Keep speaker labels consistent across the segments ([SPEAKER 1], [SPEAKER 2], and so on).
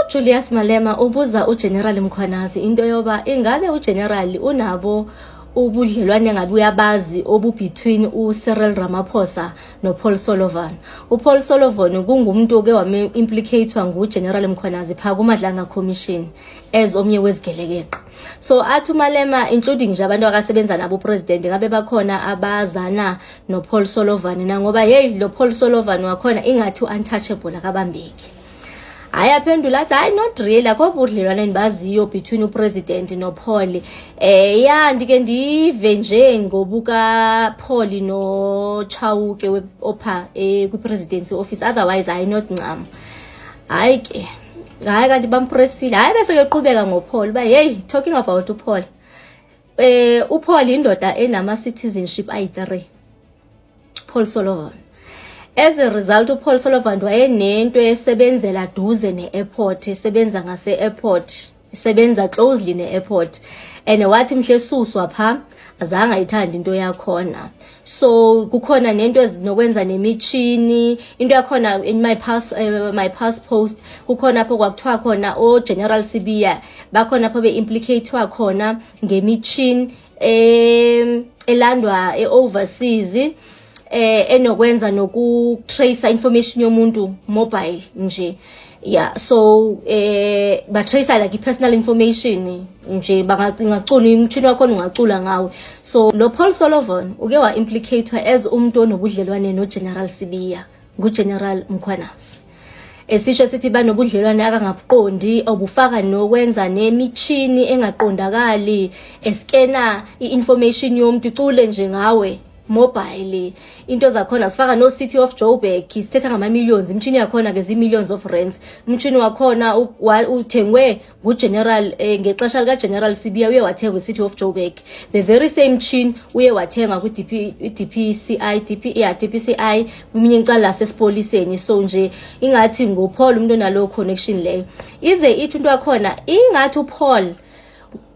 [SPEAKER 1] Julius Malema ubuza uGeneral Mkhwanazi into yoba ingabe uGeneral unabo ubudlelwane ngabe uyabazi between uCyril Ramaphosa noPaul Sullivan. uPaul Sullivan kungumuntu oke wame implicatewa nguGeneral Mkhwanazi pha kuMadlanga Commission as omnye wezigelekeqe. So athi uMalema including nje abantu akasebenza nabo upresident ngabe bakhona abazana noPaul Sullivan na ngoba lo Paul Sullivan wakhona ingathi untouchable akabambeki. Ayaphendula athi not really akho budlelwane endibaziyo between upresident noPaul. Ya ndike ndive nje ngobuka Paul no Chauke opha kupresidency office, otherwise I not ncam. Hayi ke hayi kanti bampressile hayi bese keqhubeka ngoPaul ba hey talking about uPaul. uPaul indoda enama citizenship ayi3. Paul Sullivan. As a result, uPaul Sullivan wayenento esebenzela duze ne-airport, esebenza ngase-airport, esebenza closely ne-airport. And wathi mhle suswa pha, azange ayithanda into yakhona. So kukhona nento ezinokwenza nemichini, into yakhona in my past post, kukhona apho kwakuthiwa khona General Sibiya, bakhona apho be-implicate wakhona ngemichini elandwa overseas. Enokwenza nokutrace information yomuntu mobile nje. Yeah, so ba trace like personal information nje bangacula umtshini wakho ungacula ngawe. So lo Paul Sullivan uke wa implicate as umuntu onobudlelwane noGeneral Sibiya, nguGeneral Mkhwanazi. Esisho sithi banobudlelwane akangabuqondi obufaka nokwenza nemichini engaqondakali, eskena iinformation yomuntu icule nje ngawe mobile. Into zakhona sifaka no City of Joburg sithetha ngama millions, imchini yakhona ke millions of rands. Umchini wakhona uthengwe nguGeneral ngexesha lika General Sibiya uye wathenga City of Joburg. The very same mchini uye wathenga ku DPCI kuminye icala sesipoliseni. So nje ingathi ngoPaul umuntu onalo connection leyo. Ize ithi into yakhona ingathi uPaul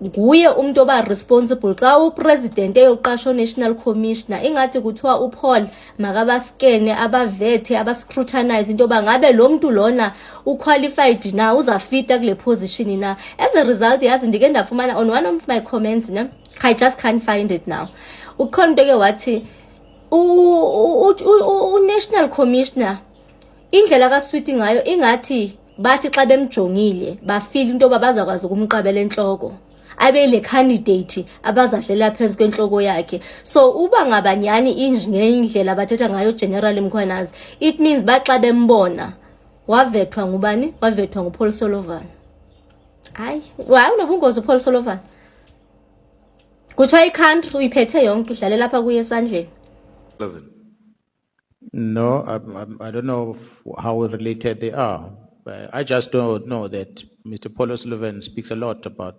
[SPEAKER 1] nguye umuntu oba responsible xa upresident eyoqasha national commissioner, ingathi kuthiwa uPaul makabascane abavethe abascrutinize into bangabe lo muntu lona uqualified na uzafita kule position na. As a result yazi ndike ndafumana on one of my comments na, I just can't find it now. Ukhona ke wathi national commissioner indlela kaSweetie ngayo ingathi bathi xa bemjongile bafeel into babazakwazi ukumqabela enhloko, abele candidate abazadlela phezulu kwenhloko yakhe. So uba ngabanyani indlela bathetha ngayo General Mkhwanazi, it means baxa bembona wavethwa ngubani? Wavethwa nguPaul Sullivan. Hayi unobungozi uPaul Sullivan. Kuthiwa iCountry uyiphethe yonke idlale lapha kuye esandleni.
[SPEAKER 2] No, I don't know how related they are. I just don't know that Mr. Paul Sullivan speaks a lot about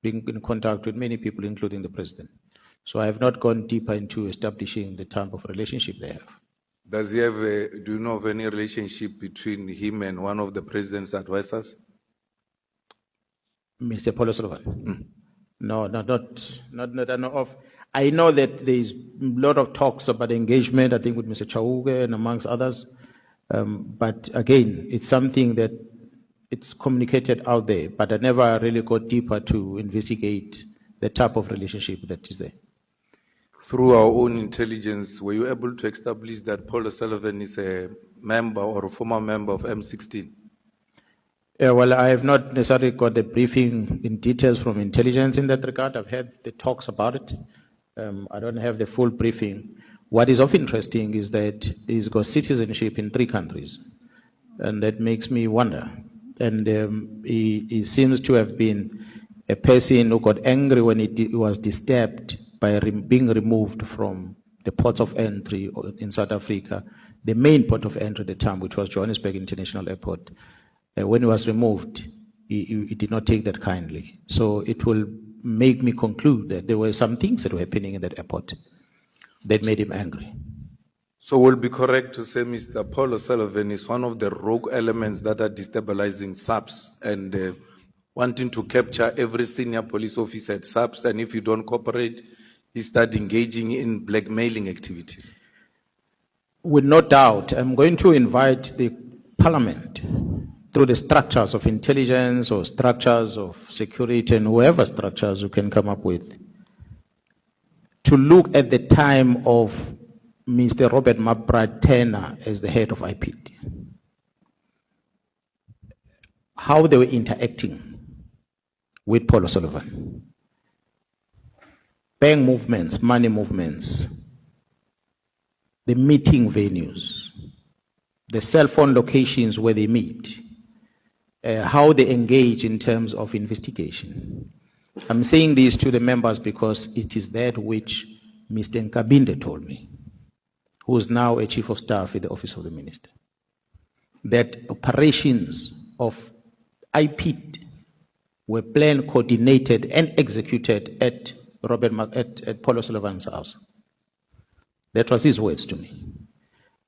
[SPEAKER 2] being in contact with many people, including the president. So I have not gone deeper into establishing the type of relationship they have.
[SPEAKER 3] Does he have do you know of any relationship between him and one of the president's advisors?
[SPEAKER 2] Mr. Paul Sullivan? No, not I know of. I know that there is a lot of talks about engagement, I think, with Mr. Chauke and amongst others. But again, it's something that it's communicated out there, but I never really got deeper to investigate the type of relationship that is there.
[SPEAKER 3] Through our own intelligence, were you able to establish that Paul Sullivan is a member or a former member of M16?
[SPEAKER 2] Well, I have not necessarily got the briefing in details from intelligence in that regard. I've heard the talks about it. I don't have the full briefing. What is of interesting is that he's got citizenship in 3 countries, and that makes me wonder. And he seems to have been a person who got angry when he was disturbed by being removed from the ports of entry in South Africa, the main port of entry at the time, which was Johannesburg International Airport. When he was removed, he did not take that kindly. So it will make me conclude that there were some things that were happening in that airport that made him angry.
[SPEAKER 3] So we'll be correct to say Mr. Paul Sullivan is one of the rogue elements that are destabilizing SAPS and wanting to capture every senior police officer at SAPS, and if you don't cooperate, he start engaging in blackmailing activities.
[SPEAKER 2] With no doubt, I'm going to invite the Parliament through the structures of intelligence or structures of security and whoever structures you can come up with, to look at the time of Mr. Robert McBride tenure as the head of IPID, how they were interacting with Paul O'Sullivan, bank movements, money movements, the meeting venues, the cell phone locations where they meet, how they engage in terms of investigation. I'm saying this to the members because it is that which Mr. Nkabinde told me, who is now a chief of staff in the office of the minister, that operations of IPID were planned, coordinated, and executed at Paul O'Sullivan's house. That was his words to me.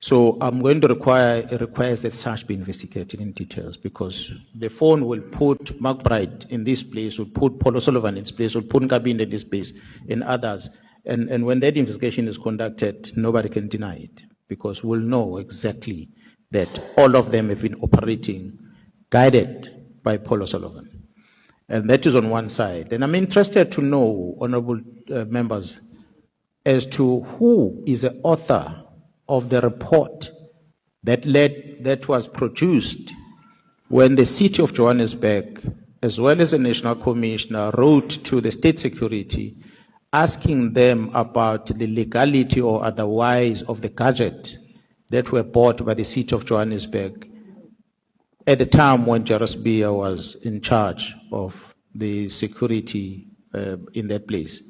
[SPEAKER 2] So I'm going to request that such be investigated in details, because the phone will put McBride in this place, will put Paul O'Sullivan in this place, will put Nkabinde in this place, and others. And when that investigation is conducted, nobody can deny it, because we'll know exactly that all of them have been operating, guided by Paul O'Sullivan. And that is on one side. And I'm interested to know, honorable members, as to who is the author of the report that was produced when the city of Johannesburg, as well as the National Commissioner, wrote to the State Security asking them about the legality or otherwise of the gadget that were bought by the city of Johannesburg at the time when Jairus Bia was in charge of the security in that place.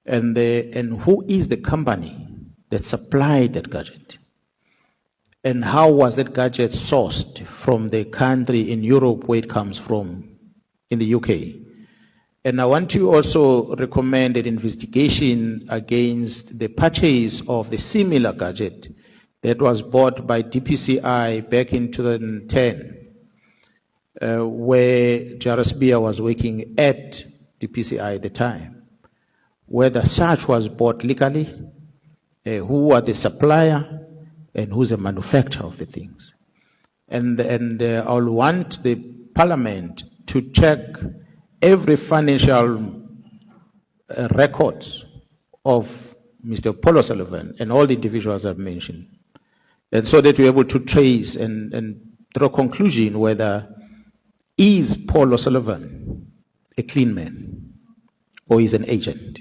[SPEAKER 2] And who is the company that supplied that gadget? And how was that gadget sourced from the country in Europe where it comes from, in the UK? And I want to also recommend an investigation against the purchase of the similar gadget that was bought by DPCI back in 2010, where Jairus Bia was working at DPCI at the time, whether such was bought legally, who are the supplier, and who's the manufacturer of the things. And I'll want the Parliament to check every financial records of Mr. Paul O'Sullivan and all the individuals I've mentioned, and so that we're able to trace and draw a conclusion whether is Paul O'Sullivan a clean man or is an agent.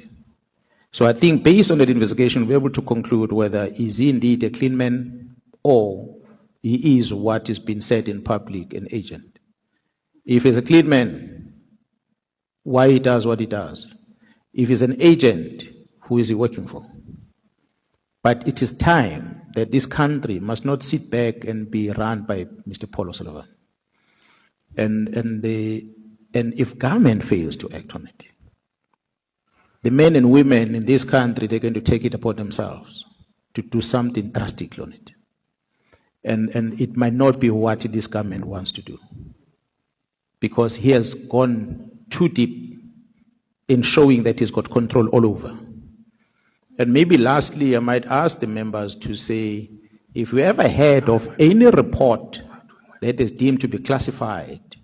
[SPEAKER 2] So I think based on that investigation, we're able to conclude whether is he indeed a clean man or he is what is being said in public, an agent. If he's a clean man, why he does what he does? If he's an agent, who is he working for? But it is time that this country must not sit back and be run by Mr. Paul O'Sullivan. And if government fails to act on it, the men and women in this country, they're going to take it upon themselves to do something drastic on it. And it might not be what this government wants to do, because he has gone too deep in showing that he's got control all over. And maybe lastly, I might ask the members to say, if you ever heard of any report that is deemed to be classified,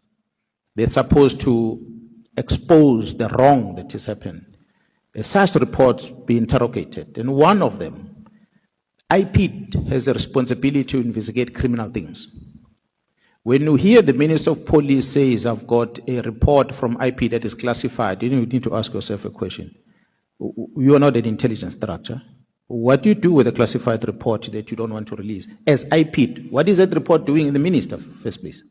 [SPEAKER 2] that's supposed to expose the wrong that has happened, such reports be interrogated. And one of them, IPID has a responsibility to investigate criminal things. When you hear the Minister of Police says, I've got a report from IPID that is classified, you need to ask yourself a question. You are not an intelligence structure. What do you do with a classified report that you don't want to release? As IPID, what is that report doing in the minister, first place?